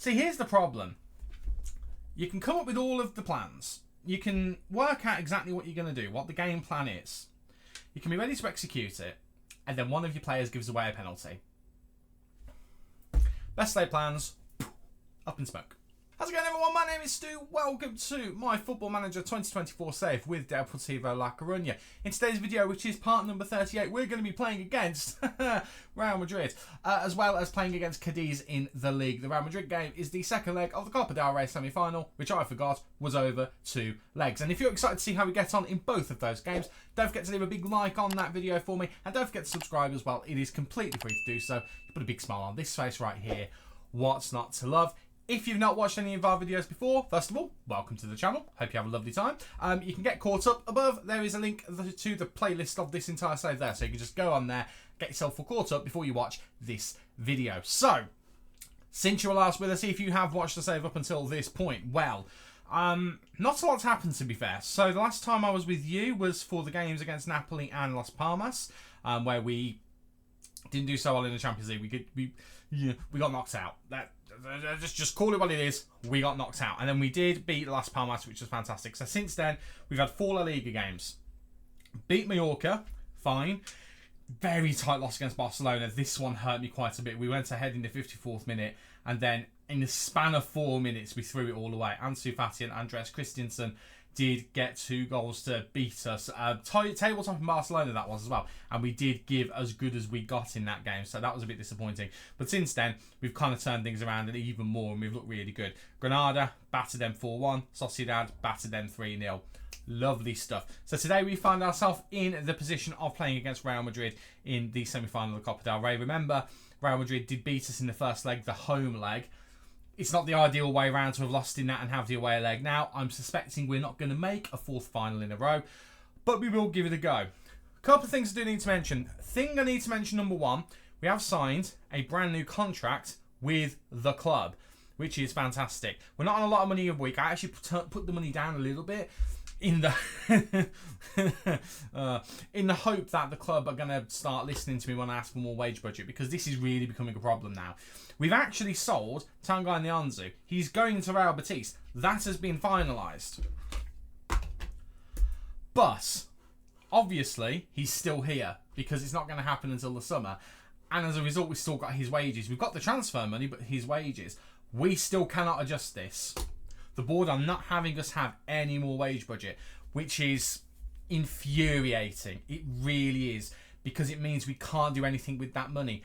See, here's the problem. You can come up with all of the plans. You can work out exactly what you're going to do, what the game plan is. You can be ready to execute it, and then one of your players gives away a penalty. Best laid plans, up in smoke. How's it going, everyone? My name is Stu. Welcome to my Football Manager 2024 save with Deportivo La Coruña. In today's video, which is part number 38, we're going to be playing against Real Madrid, as well as playing against Cadiz in the league. The Real Madrid game is the second leg of the Copa del Rey semi-final, which I forgot was over 2 legs. And if you're excited to see how we get on in both of those games, don't forget to leave a big like on that video for me, and don't forget to subscribe as well. It is completely free to do so. You put a big smile on this face right here. What's not to love? If you've not watched any of our videos before, first of all, welcome to the channel. Hope you have a lovely time. You can get caught up above. There is a link to the playlist of this entire save there. So you can just go on there, get yourself all caught up before you watch this video. So, since you were last with us, if you have watched the save up until this point, well, not a lot's happened, to be fair. So the last time I was with you was for the games against Napoli and Las Palmas, where we didn't do so well in the Champions League. We got knocked out. Just call it what it is. We got knocked out, and then we did beat Las Palmas, which was fantastic. So since then, we've had 4 La Liga games. Beat Mallorca, fine. Very tight loss against Barcelona. This one hurt me quite a bit. We went ahead in the 54th minute, and then in the span of 4 minutes, we threw it all away. Ansu Fati and Andreas Christensen did get 2 goals to beat us. Tabletop in Barcelona that was as well, and we did give as good as we got in that game, so that was a bit disappointing. But since then, we've kind of turned things around and even more, and we've looked really good. Granada battered them 4-1. Sociedad battered them 3-0. Lovely stuff. So today we find ourselves in the position of playing against Real Madrid in the semi-final of the Copa del Rey. Remember, Real Madrid did beat us in the first leg, the home leg. It's not the ideal way around to have lost in that and have the away leg. Now, I'm suspecting we're not going to make a 4th final in a row, but we will give it a go. A couple of things I do need to mention. Thing I need to mention, number 1, we have signed a brand new contract with the club, which is fantastic. We're not on a lot of money a week. I actually put the money down a little bit in the in the hope that the club are going to start listening to me when I ask for more wage budget, because this is really becoming a problem now. We've actually sold Tanguy Nyanzu. He's going to Real Betis. That has been finalised. But, obviously, he's still here, because it's not going to happen until the summer. And as a result, we've still got his wages. We've got the transfer money, but his wages. We still cannot adjust this. The board are not having us have any more wage budget, which is infuriating. It really is, because it means we can't do anything with that money.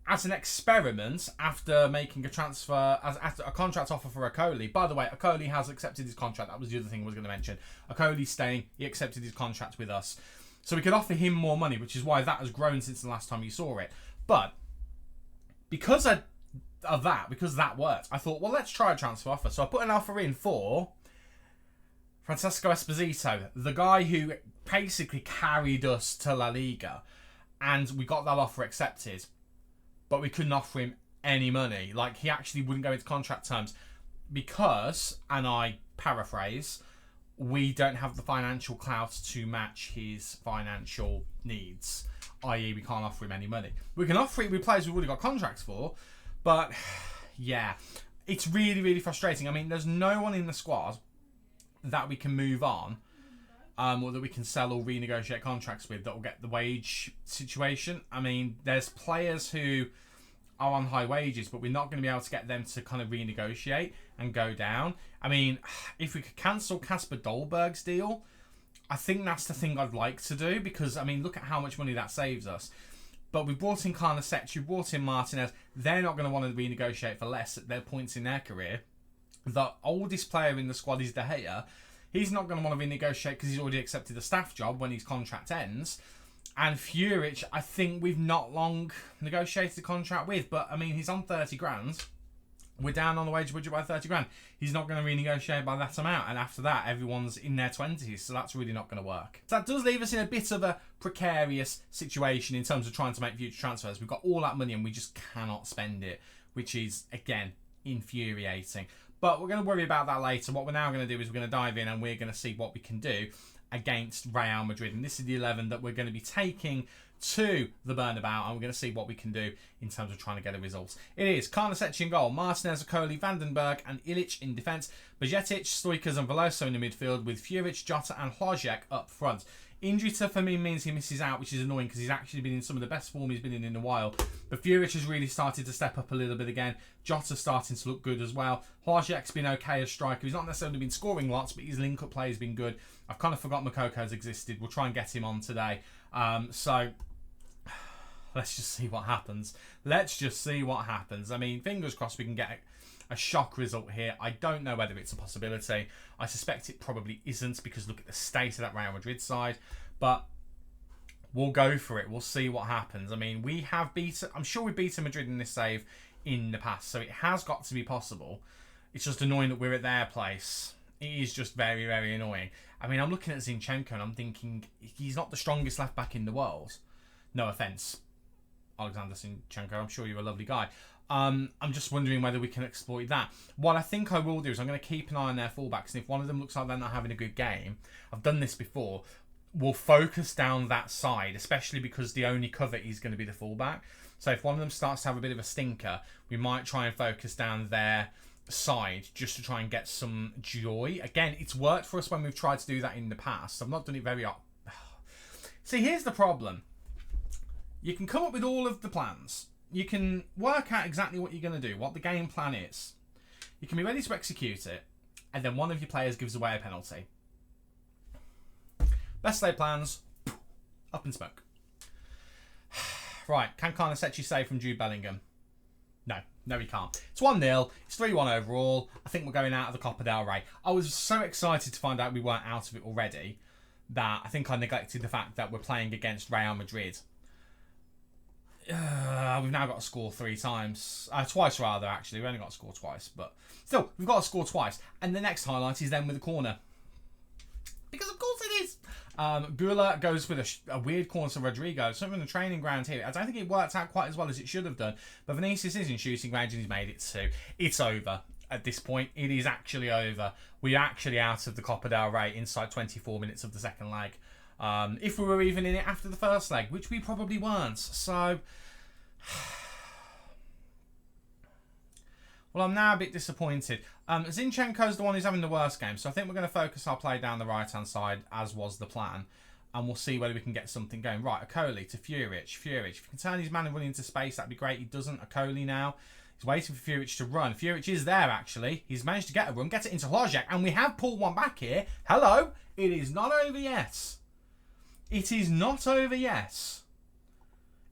As an experiment, after making a transfer, after a contract offer for Okoli, by the way, Okoli has accepted his contract. That was the other thing I was going to mention. Okoli's staying. He accepted his contract with us. So we could offer him more money, which is why that has grown since the last time you saw it. But because that worked, I thought, well, let's try a transfer offer. So I put an offer in for Francesco Esposito, the guy who basically carried us to La Liga, and we got that offer accepted. But we couldn't offer him any money. Like, he actually wouldn't go into contract terms because, and I paraphrase, we don't have the financial clout to match his financial needs, i.e. we can't offer him any money. We can offer it with players we've already got contracts for, but yeah, it's really, really frustrating. I mean, there's no one in the squad that we can move on, or that we can sell or renegotiate contracts with that will get the wage situation. I mean, there's players who are on high wages, but we're not going to be able to get them to kind of renegotiate and go down. I mean, if we could cancel Kasper Dolberg's deal, I think that's the thing I'd like to do, because, I mean, look at how much money that saves us. But we brought in Karnasek, we brought in Martinez. They're not going to want to renegotiate for less at their points in their career. The oldest player in the squad is De Gea. He's not going to want to renegotiate because he's already accepted a staff job when his contract ends. And Furic, I think we've not long negotiated a contract with. But, I mean, he's on 30 grand. We're down on the wage budget by 30 grand. He's not going to renegotiate by that amount. And after that, everyone's in their 20s. So that's really not going to work. So that does leave us in a bit of a precarious situation in terms of trying to make future transfers. We've got all that money and we just cannot spend it, which is, again, infuriating. But we're going to worry about that later. What we're now going to do is we're going to dive in and we're going to see what we can do against Real Madrid. And this is the 11 that we're going to be taking to the Bernabeu, and we're going to see what we can do in terms of trying to get a result. It is Karnaseci in goal, Martinez, Okoli, Vandenberg and Ilic in defence, Bajcetic, Stoichkos and Veloso in the midfield with Furic, Jota and Hlojek up front. Injury to Firmino means he misses out, which is annoying because he's actually been in some of the best form he's been in a while. But Furic has really started to step up a little bit again. Jota's starting to look good as well. Hlojek's been okay as striker. He's not necessarily been scoring lots, but his link-up play has been good. I've kind of forgot Mokoko's existed. We'll try and get him on today. So let's just see what happens. Let's just see what happens. I mean, fingers crossed we can get a shock result here. I don't know whether it's a possibility. I suspect it probably isn't because look at the state of that Real Madrid side. But we'll go for it. We'll see what happens. I mean, we have beaten... I'm sure we've beaten Madrid in this save in the past. So it has got to be possible. It's just annoying that we're at their place. It is just very, very annoying. I mean, I'm looking at Zinchenko and I'm thinking he's not the strongest left back in the world. No offence, Alexander Zinchenko. I'm sure you're a lovely guy. I'm just wondering whether we can exploit that. What I think I will do is I'm going to keep an eye on their fullbacks. And if one of them looks like they're not having a good game, I've done this before, we'll focus down that side, especially because the only cover is going to be the fullback. So if one of them starts to have a bit of a stinker, we might try and focus down their side just to try and get some joy. Again, it's worked for us when we've tried to do that in the past. I've not done it very often. See, here's the problem. You can come up with all of the plans. You can work out exactly what you're going to do, what the game plan is. You can be ready to execute it, and then one of your players gives away a penalty. Best laid plans, up in smoke. Right, can Karnaseci save from Jude Bellingham? No, he can't. It's 1-0. It's 3-1 overall. I think we're going out of the Copa del Rey. I was so excited to find out we weren't out of it already that I think I neglected the fact that we're playing against Real Madrid. We've now got to score twice rather, actually. We only got to score twice, but still, we've got to score twice. And the next highlight is then with a corner. Because of course it is. Gula goes with a weird corner to Rodrigo. Something in the training ground here. I don't think it worked out quite as well as it should have done. But Vinicius is in shooting range and he's made it too. It's over at this point. It is actually over. We're actually out of the Copa del Rey inside 24 minutes of the second leg. If we were even in it after the first leg, which we probably weren't. So, well, I'm now a bit disappointed. Zinchenko's the one who's having the worst game, so I think we're going to focus our play down the right-hand side, as was the plan, and we'll see whether we can get something going. Right, Okoli to Furic. Furic, if you can turn his man and run into space, that'd be great. He doesn't. Okoli now. He's waiting for Furic to run. Furic is there, actually. He's managed to get a run, get it into Hlojek, and we have pulled one back here. Hello. It is not over yet. It is not over yet.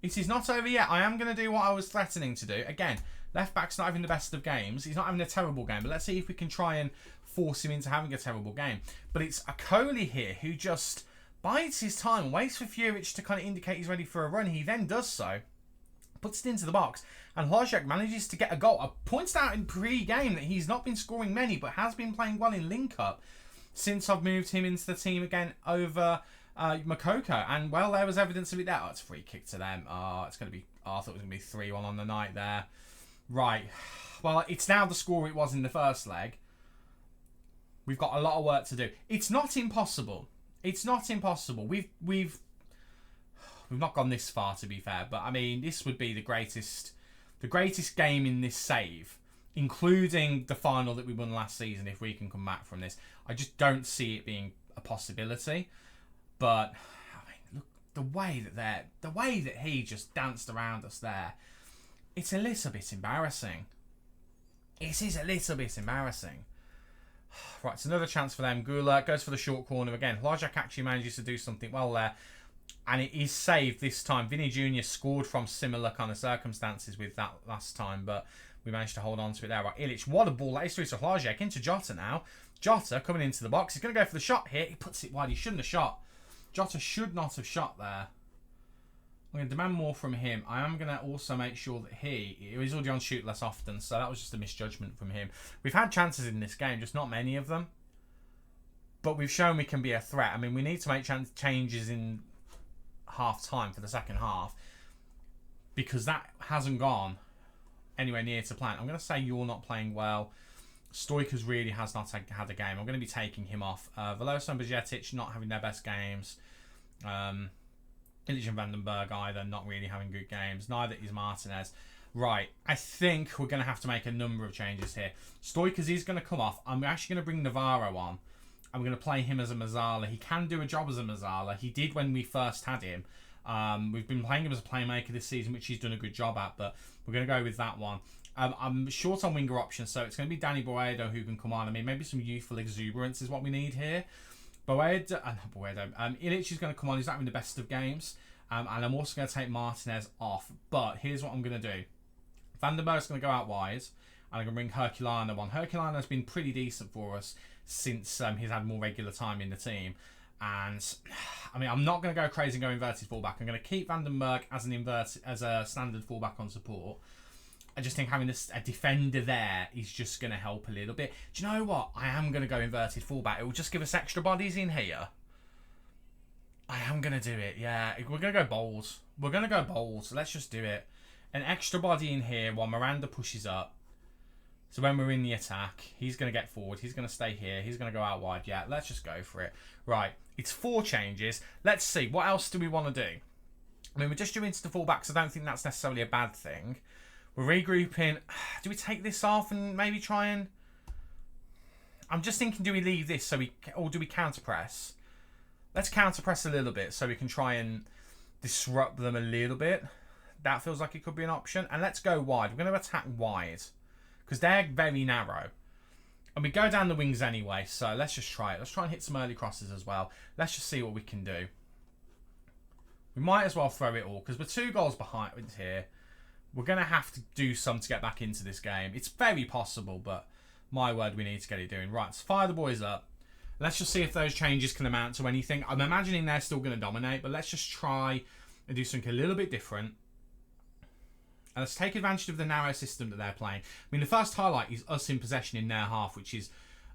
It is not over yet. I am going to do what I was threatening to do. Again, left back's not having the best of games. He's not having a terrible game. But let's see if we can try and force him into having a terrible game. But it's Okoli here who just bides his time and waits for Furic to kind of indicate he's ready for a run. He then does so. Puts it into the box. And Hlojek manages to get a goal. I pointed out in pre-game that he's not been scoring many, but has been playing well in link-up since I've moved him into the team again over Moukoko. And, well, there was evidence of it there. Oh, it's a free kick to them. It's going to be... I thought it was going to be 3-1 on the night there. Right. Well, it's now the score it was in the first leg. We've got a lot of work to do. It's not impossible. It's not impossible. We've not gone this far, to be fair. But, I mean, this would be the greatest game in this save, including the final that we won last season, if we can come back from this. I just don't see it being a possibility. But, I mean, look, the way that he just danced around us there, it's a little bit embarrassing. It is a little bit embarrassing. Right, it's another chance for them. Gula goes for the short corner again. Hlojek actually manages to do something well there. And it is saved this time. Vinny Jr. scored from similar kind of circumstances with that last time. But we managed to hold on to it there. Right, Ilic, what a ball. That is through to Hlojek. Into Jota now. Jota coming into the box. He's going to go for the shot here. He puts it wide. He shouldn't have shot. Jota should not have shot there. I'm going to demand more from him. I am going to also make sure that he's already on shoot less often, so that was just a misjudgment from him. We've had chances in this game, just not many of them. But we've shown we can be a threat. I mean, we need to make changes in half-time for the second half because that hasn't gone anywhere near to plan. I'm going to say you're not playing well. Stoichkos really has not had a game. I'm going to be taking him off. Veloso and Bajcetic not having their best games. Illich and Vandenberg either not really having good games. Neither is Martinez. Right, I think we're going to have to make a number of changes here. Stoikers is going to come off. I'm actually going to bring Navarro on. I'm going to play him as a Mazzala. He can do a job as a Mazzala. He did when we first had him. We've been playing him as a playmaker this season, which he's done a good job at, but we're going to go with that one. I'm short on winger options, so it's going to be Danny Boedo who can come on. I mean, maybe some youthful exuberance is what we need here. Illich is going to come on. He's not having the best of games. And I'm also going to take Martinez off. But here's what I'm going to do. Vandenberg's going to go out wide. And I'm going to bring Herculano on. Herculano's been pretty decent for us since he's had more regular time in the team. And, I mean, I'm not going to go crazy and go inverted fullback. I'm going to keep Vandenberg as a standard fullback on support. I just think having a defender there is just going to help a little bit. Do you know what? I am going to go inverted fullback. It will just give us extra bodies in here. I am going to do it, yeah. We're going to go bold. We're going to go bold, so let's just do it. An extra body in here while Miranda pushes up. So when we're in the attack, he's going to get forward. He's going to stay here. He's going to go out wide. Yeah, let's just go for it. Right, it's 4 changes. Let's see. What else do we want to do? I mean, we're just doing into the fullbacks. I don't think that's necessarily a bad thing. We're regrouping. Do we take this off and maybe try and... I'm just thinking, do we leave this or do we counter press? Let's counter press a little bit so we can try and disrupt them a little bit. That feels like it could be an option. And let's go wide. We're going to attack wide because they're very narrow. And we go down the wings anyway, so let's just try it. Let's try and hit some early crosses as well. Let's just see what we can do. We might as well throw it all because we're 2 goals behind here. We're going to have to do some to get back into this game. It's very possible, but my word, we need to get it doing. Right, let's fire the boys up. Let's just see if those changes can amount to anything. I'm imagining they're still going to dominate, but let's just try and do something a little bit different. And let's take advantage of the narrow system that they're playing. I mean, the first highlight is us in possession in their half, which is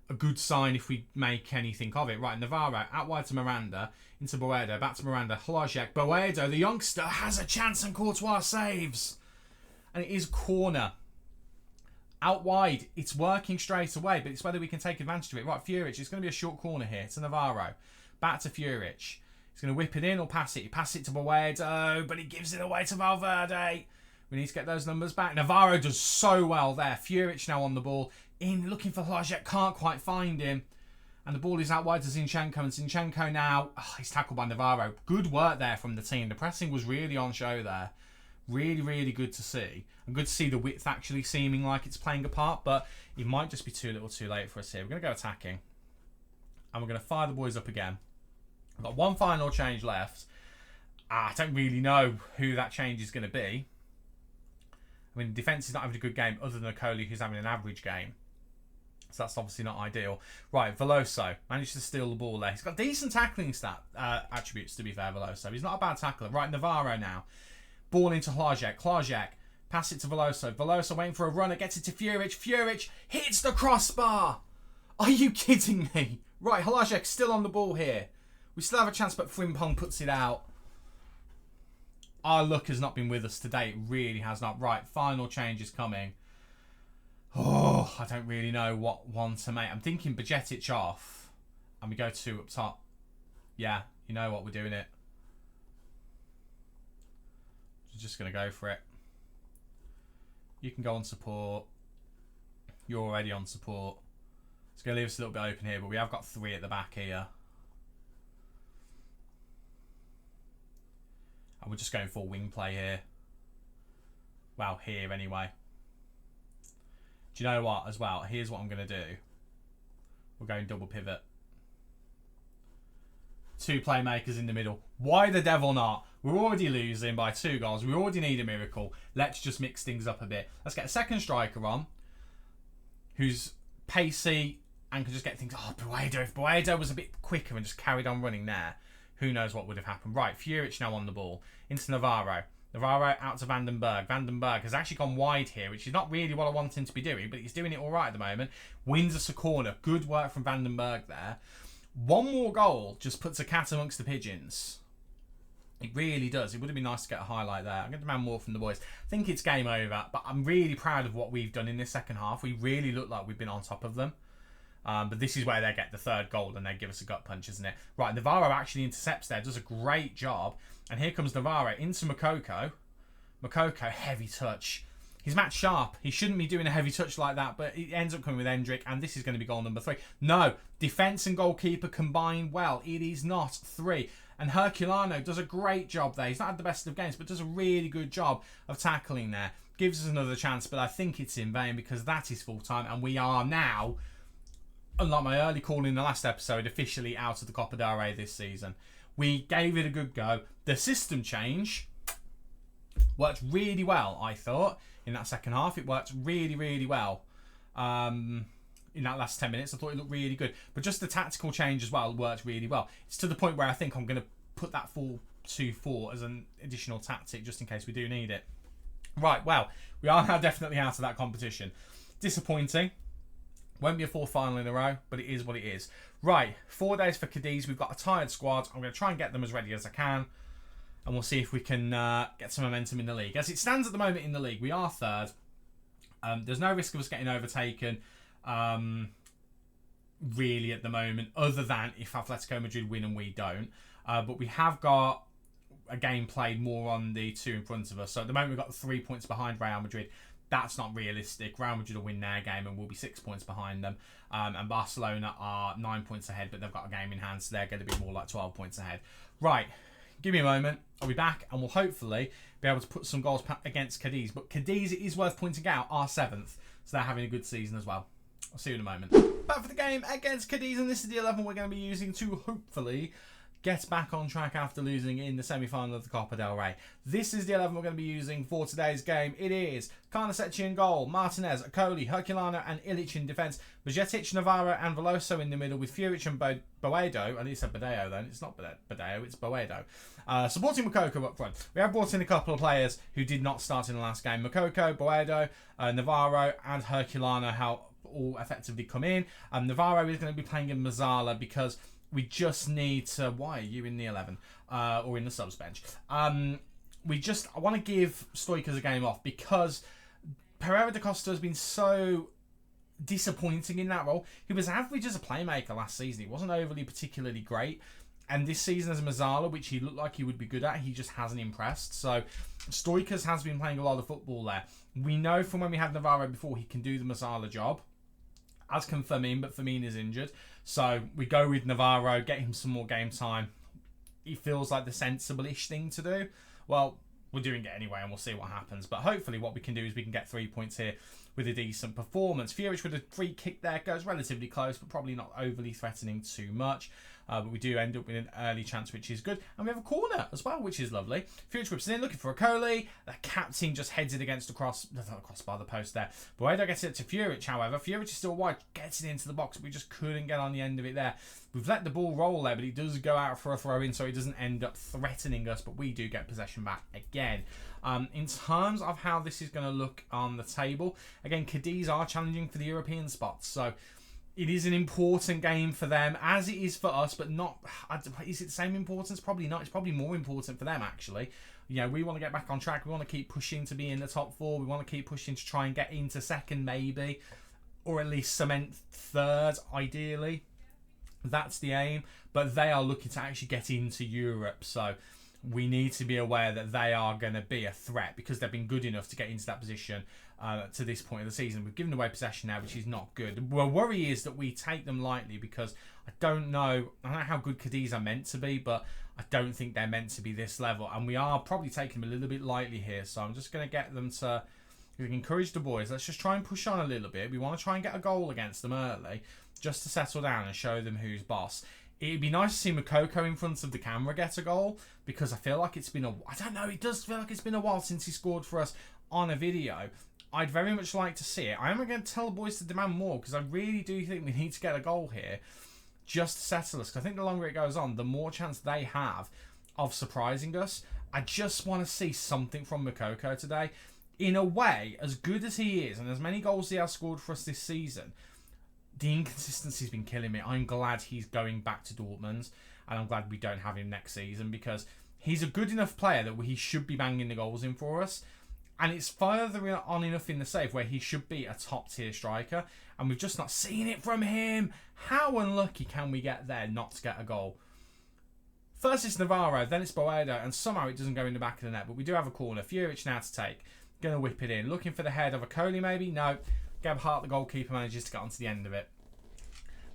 a good sign if we make anything of it. Right, Navarro, out wide to Miranda, into Boedo, back to Miranda, Hlajek. Boedo, the youngster, has a chance and Courtois saves. And it is a corner. Out wide, it's working straight away, but it's whether we can take advantage of it. Right, Furic, it's going to be a short corner here to Navarro. Back to Furic. He's going to whip it in or pass it. He passes it to Boedo, but he gives it away to Valverde. We need to get those numbers back. Navarro does so well there. Furic now on the ball. In, looking for Hlajek, can't quite find him. And the ball is out wide to Zinchenko, and Zinchenko now, he's tackled by Navarro. Good work there from the team. The pressing was really on show there. Really, really good to see. And good to see the width actually seeming like it's playing a part, but it might just be too little too late for us here. We're going to go attacking. And we're going to fire the boys up again. We've got one final change left. I don't really know who that change is going to be. I mean, defence is not having a good game other than Okoli, who's having an average game. So that's obviously not ideal. Right, Veloso managed to steal the ball there. He's got decent tackling attributes, to be fair, Veloso. He's not a bad tackler. Right, Navarro now. Ball into Hlajek. Hlajek, pass it to Veloso. Veloso waiting for a runner, gets it to Furic. Furic hits the crossbar. Are you kidding me? Right, Hlajek still on the ball here. We still have a chance, but Frimpong puts it out. Our luck has not been with us today. It really has not. Right, final change is coming. Oh, I don't really know what one to make. I'm thinking Bajcetic off. And we go 2 up top. Yeah, you know what, we're doing it. Just going to go for it. You can go on support. You're already on support. It's going to leave us a little bit open here, but we have got 3 at the back here. And we're just going for wing play here. Well, here anyway. Do you know what, as well? Here's what I'm going to do. We're going double pivot. 2 playmakers in the middle. Why the devil not? We're already losing by 2 goals. We already need a miracle. Let's just mix things up a bit. Let's get a second striker on, who's pacey and can just get things... Oh, Boedo. If Boedo was a bit quicker and just carried on running there, who knows what would have happened. Right, Furic now on the ball. Into Navarro. Navarro out to Vandenberg. Vandenberg has actually gone wide here, which is not really what I want him to be doing, but he's doing it all right at the moment. Wins us a corner. Good work from Vandenberg there. 1 more goal just puts a cat amongst the pigeons. It really does. It would have been nice to get a highlight there. I'm going to demand more from the boys. I think it's game over, but I'm really proud of what we've done in this second half. We really look like we've been on top of them. But this is where they get the third goal and they give us a gut punch, isn't it? Right, Navarro actually intercepts there, does a great job. And here comes Navarro into Moukoko. Moukoko, heavy touch. He's match sharp. He shouldn't be doing a heavy touch like that, but it ends up coming with Hendrick, and this is going to be goal number 3. No, defence and goalkeeper combine well. It is not 3. And Herculano does a great job there. He's not had the best of games, but does a really good job of tackling there. Gives us another chance, but I think it's in vain because that is full time, and we are now, unlike my early call in the last episode, officially out of the Copa del Rey this season. We gave it a good go. The system change worked really well, I thought, in that second half. It worked really, really well. In that last 10 minutes, I thought it looked really good. But just the tactical change as well worked really well. It's to the point where I think I'm going to put that 4-2-4 as an additional tactic just in case we do need it. Right, well, we are now definitely out of that competition. Disappointing. Won't be a fourth final in a row, but it is what it is. Right, 4 days for Cadiz. We've got a tired squad. I'm going to try and get them as ready as I can. And we'll see if we can get some momentum in the league. As it stands at the moment in the league, we are third. There's no risk of us getting overtaken, really, at the moment, other than if Atletico Madrid win and we don't. But we have got a game played more on the 2 in front of us. So at the moment, we've got 3 points behind Real Madrid. That's not realistic. Real Madrid will win their game and we'll be 6 points behind them. And Barcelona are 9 points ahead, but they've got a game in hand, so they're going to be more like 12 points ahead. Right. Give me a moment. I'll be back and we'll hopefully be able to put some goals against Cadiz. But Cadiz, it is worth pointing out, are 7th. So they're having a good season as well. I'll see you in a moment. Back for the game against Cadiz, and this is the 11 we're going to be using to hopefully get back on track after losing in the semi-final of the Copa del Rey. This is the 11 we're going to be using for today's game. It is Carnesecchi in goal, Martinez, Akoli, Herculano and Ilic in defence, Bajcetic, Navarro and Veloso in the middle with Furic and Boedo. And he said Badeo then, it's not Badeo, it's Boedo. Supporting Moukoko up front. We have brought in a couple of players who did not start in the last game. Moukoko, Boedo, Navarro and Herculano all effectively come in. Navarro is going to be playing in Mazzala because we just need to... Why are you in the 11? Or in the subs bench? I want to give Stoichkos a game off because Pereira da Costa has been so disappointing in that role. He was average as a playmaker last season. He wasn't overly particularly great. And this season as Mazzala, which he looked like he would be good at, he just hasn't impressed. So Stoichkos has been playing a lot of football there. We know from when we had Navarro before, he can do the Mazzala job, as can Firmino, but Firmino is injured. So we go with Navarro, get him some more game time. He feels like the sensible-ish thing to do. Well, we're doing it anyway, and we'll see what happens. But hopefully what we can do is we can get 3 points here with a decent performance. Furic with a free kick there goes relatively close, but probably not overly threatening too much. But we do end up with an early chance, which is good. And we have a corner as well, which is lovely. Furic whips it in, looking for a Akoli. The captain just heads it against the crossbar, the post there. Boedo gets it to Furic, however. Furic is still wide, gets it into the box. We just couldn't get on the end of it there. We've let the ball roll there, but it does go out for a throw-in, so it doesn't end up threatening us, but we do get possession back again. In terms of how this is going to look on the table, again, Cadiz are challenging for the European spots, so it is an important game for them, as it is for us, but not... Is it the same importance? Probably not. It's probably more important for them, actually. You know, we want to get back on track. We want to keep pushing to be in the top 4. We want to keep pushing to try and get into second, maybe, or at least cement third, ideally. That's the aim, but they are looking to actually get into Europe, so we need to be aware that they are going to be a threat because they've been good enough to get into that position to this point of the season. We've given away possession now, which is not good. The worry is that we take them lightly because I don't know how good Cadiz are meant to be, but I don't think they're meant to be this level, and we are probably taking them a little bit lightly here, so I'm just going to get them to encourage the boys. Let's just try and push on a little bit. We want to try and get a goal against them early just to settle down and show them who's boss. It'd be nice to see Moukoko in front of the camera get a goal because I feel like it's been I don't know, it does feel like it's been a while since he scored for us on a video. I'd very much like to see it. I am going to tell the boys to demand more because I really do think we need to get a goal here just to settle us. Because I think the longer it goes on, the more chance they have of surprising us. I just want to see something from Moukoko today. In a way, as good as he is and as many goals he has scored for us this season, the inconsistency's been killing me. I'm glad he's going back to Dortmund, and I'm glad we don't have him next season because he's a good enough player that he should be banging the goals in for us. And it's further on enough in the save where he should be a top-tier striker. And we've just not seen it from him. How unlucky can we get there not to get a goal? First it's Navarro, then it's Boedo, and somehow it doesn't go in the back of the net. But we do have a corner. Furic now to take. Going to whip it in. Looking for the head of a Coley maybe? No. Gebhardt, the goalkeeper, manages to get onto the end of it.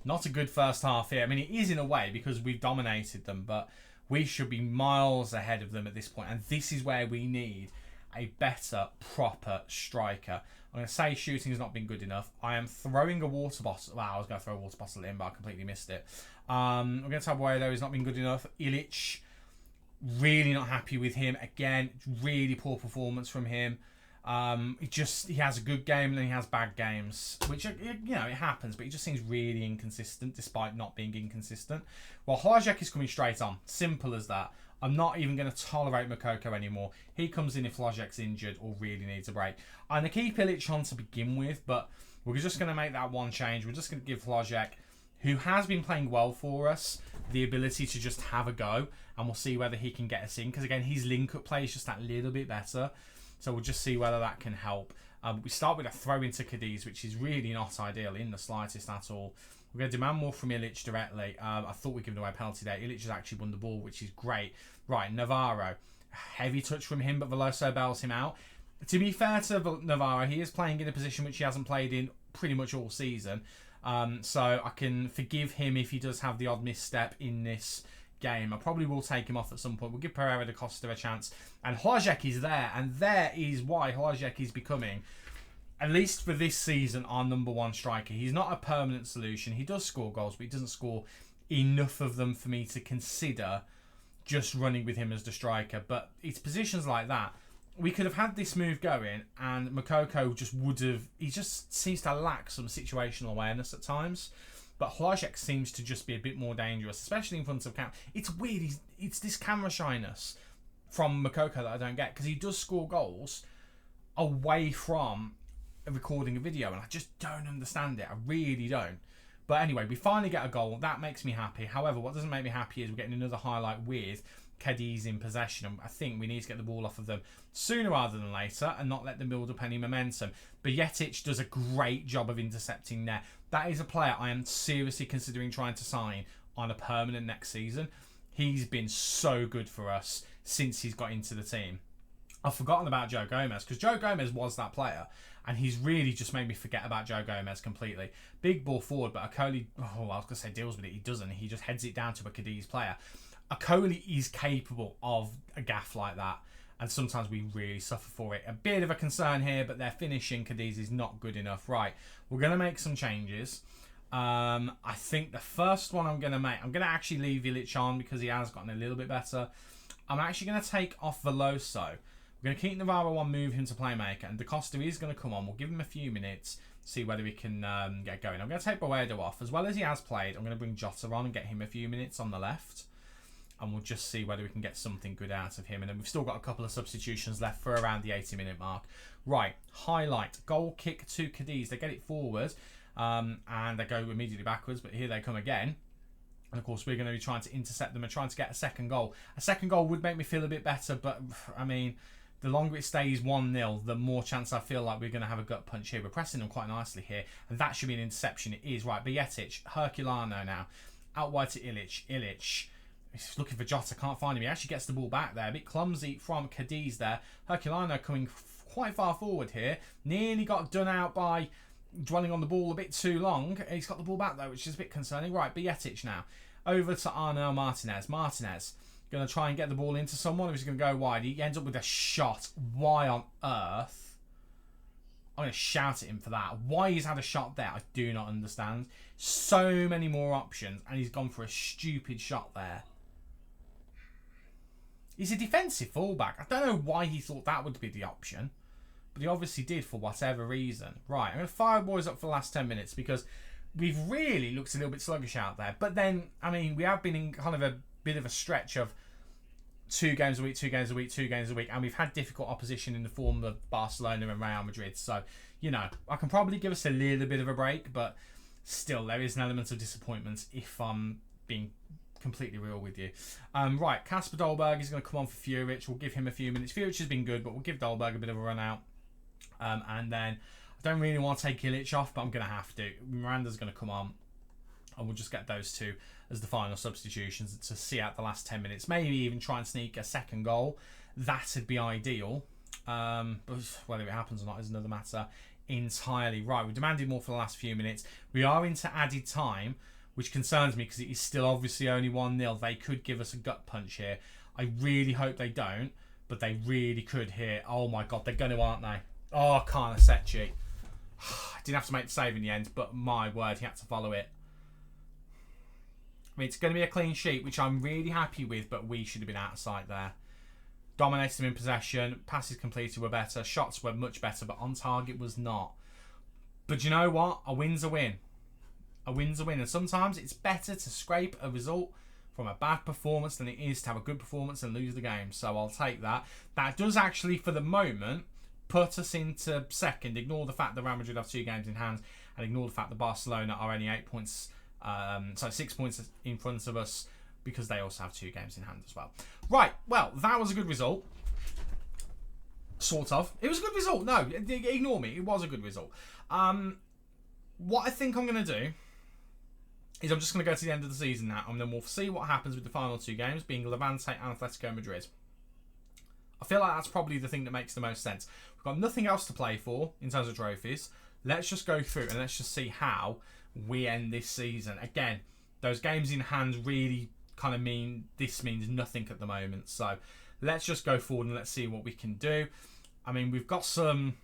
Not a good first half here. I mean, it is in a way because we've dominated them, but we should be miles ahead of them at this point. And this is where we need a better, proper striker. I'm going to say shooting has not been good enough. I am throwing a water bottle. Wow, I was going to throw a water bottle in, but I completely missed it. I'm going to tell Boedo he's not been good enough. Ilic, really not happy with him. Again, really poor performance from him. He has a good game and then he has bad games, which, you know, it happens, but he just seems really inconsistent despite not being inconsistent. Well, Hlajek is coming straight on. Simple as that. I'm not even going to tolerate Moukoko anymore. He comes in if Hlajek's injured or really needs a break. I'm going to keep Ilic on to begin with, but we're just going to make that one change. We're just going to give Hlajek, who has been playing well for us, the ability to just have a go, and we'll see whether he can get us in, because again, his link-up play is just that little bit better. So we'll just see whether that can help. We start with a throw into Cadiz, which is really not ideal in the slightest at all. We're going to demand more from Ilic directly. I thought we'd given away a penalty there. Ilic has actually won the ball, which is great. Right, Navarro. Heavy touch from him, but Veloso bails him out. To be fair to Navarro, he is playing in a position which he hasn't played in pretty much all season. So I can forgive him if he does have the odd misstep in this game. I probably will take him off at some point. We'll give Pereira da Costa a chance. And Hlajek is there. And there is why Hlajek is becoming, at least for this season, our number one striker. He's not a permanent solution. He does score goals, but he doesn't score enough of them for me to consider just running with him as the striker. But it's positions like that. We could have had this move going, and Moukoko just would have... He just seems to lack some situational awareness at times. But Hlajek seems to just be a bit more dangerous, especially in front of camera. It's weird. It's this camera shyness from Moukoko that I don't get, because he does score goals away from recording a video, and I just don't understand it. I really don't. But anyway, we finally get a goal. That makes me happy. However, what doesn't make me happy is we're getting another highlight with Cadiz in possession. And I think we need to get the ball off of them sooner rather than later and not let them build up any momentum. Bajcetic does a great job of intercepting there. That is a player I am seriously considering trying to sign on a permanent next season. He's been so good for us since he's got into the team. I've forgotten about Joe Gomez, because Joe Gomez was that player, and he's really just made me forget about Joe Gomez completely. Big ball forward, but Akoli, I was going to say deals with it. He doesn't. He just heads it down to a Cadiz player. Akoli is capable of a gaff like that, and sometimes we really suffer for it. A bit of a concern here, but their finishing, Cadiz, is not good enough. Right, we're going to make some changes. I think the first one I'm going to make, I'm going to actually leave Ilic on because he has gotten a little bit better. I'm actually going to take off Veloso. We're going to keep Navarro on, move him to playmaker, and Da Costa is going to come on. We'll give him a few minutes, see whether we can get going. I'm going to take Boedo off. As well as he has played, I'm going to bring Jota on and get him a few minutes on the left. And we'll just see whether we can get something good out of him. And then we've still got a couple of substitutions left for around the 80-minute mark. Right, highlight. Goal kick to Cadiz. They get it forward, and they go immediately backwards, but here they come again. And of course, we're going to be trying to intercept them and trying to get a second goal. A second goal would make me feel a bit better, but I mean, the longer it stays 1-0, the more chance I feel like we're going to have a gut punch here. We're pressing them quite nicely here, and that should be an interception. It is. Right, Bajcetic, Herculano now. Out wide to Ilic. Ilic, he's looking for Jota, can't find him. He actually gets the ball back there. A bit clumsy from Cadiz there. Herculano coming quite far forward here. Nearly got done out by dwelling on the ball a bit too long. He's got the ball back though, which is a bit concerning. Right, Bajcetic now. Over to Arnel Martinez. Martinez going to try and get the ball into someone, or is he going to go wide? He ends up with a shot. Why on earth? I'm going to shout at him for that. Why he's had a shot there, I do not understand. So many more options, and he's gone for a stupid shot there. He's a defensive fullback. I don't know why he thought that would be the option, but he obviously did for whatever reason. Right, I'm going to fire boys up for the last 10 minutes because we've really looked a little bit sluggish out there. But then, I mean, we have been in kind of a bit of a stretch of 2 games a week, 2 games a week, 2 games a week, and we've had difficult opposition in the form of Barcelona and Real Madrid. So, you know, I can probably give us a little bit of a break, but still, there is an element of disappointment if I'm being completely real with you. Right, Kasper Dolberg is going to come on for Furic. We'll give him a few minutes. Furic has been good, but we'll give Dolberg a bit of a run out. And then I don't really want to take Illich off, but I'm going to have to. Miranda's going to come on. And we'll just get those two as the final substitutions to see out the last 10 minutes. Maybe even try and sneak a second goal. That would be ideal. But whether it happens or not is another matter entirely. Right, we demanded more for the last few minutes. We are into added time, which concerns me because it is still obviously only 1-0. They could give us a gut punch here. I really hope they don't, but they really could here. Oh my God, they're going to, aren't they? Oh, Carnesecchi. Didn't have to make the save in the end, but my word, he had to follow it. I mean, it's going to be a clean sheet, which I'm really happy with, but we should have been out of sight there. Dominated them in possession. Passes completed were better. Shots were much better, but on target was not. But you know what? A win's a win. A win's a win. And sometimes it's better to scrape a result from a bad performance than it is to have a good performance and lose the game. So I'll take that. That does actually, for the moment, put us into second. Ignore the fact that Real Madrid have 2 games in hand, and ignore the fact that Barcelona are only 8 points, 6 points in front of us, because they also have 2 games in hand as well. Right, well, that was a good result. Sort of. It was a good result. No, ignore me. It was a good result. What I think I'm going to do is I'm just going to go to the end of the season now, and then we'll see what happens with the final 2 games, being Levante and Atletico Madrid. I feel like that's probably the thing that makes the most sense. We've got nothing else to play for in terms of trophies. Let's just go through and let's just see how we end this season. Again, those games in hand really kind of mean this means nothing at the moment. So let's just go forward and let's see what we can do. I mean, we've got some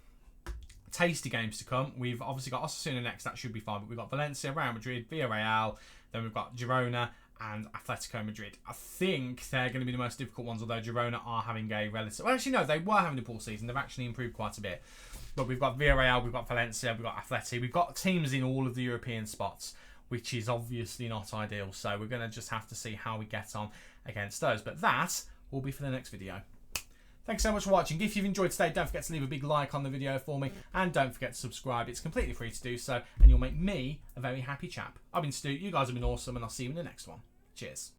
tasty games to come. We've obviously got Osasuna next. That should be fine. But we've got Valencia, Real Madrid, Villarreal. Then we've got Girona and Atletico Madrid. I think they're going to be the most difficult ones, although Girona are having a relative... Well, actually, no, they were having a poor season. They've actually improved quite a bit. But we've got Villarreal, we've got Valencia, we've got Atleti. We've got teams in all of the European spots, which is obviously not ideal. So we're going to just have to see how we get on against those. But that will be for the next video. Thanks so much for watching. If you've enjoyed today, don't forget to leave a big like on the video for me. And don't forget to subscribe. It's completely free to do so. And you'll make me a very happy chap. I've been Stu. You guys have been awesome. And I'll see you in the next one. Cheers.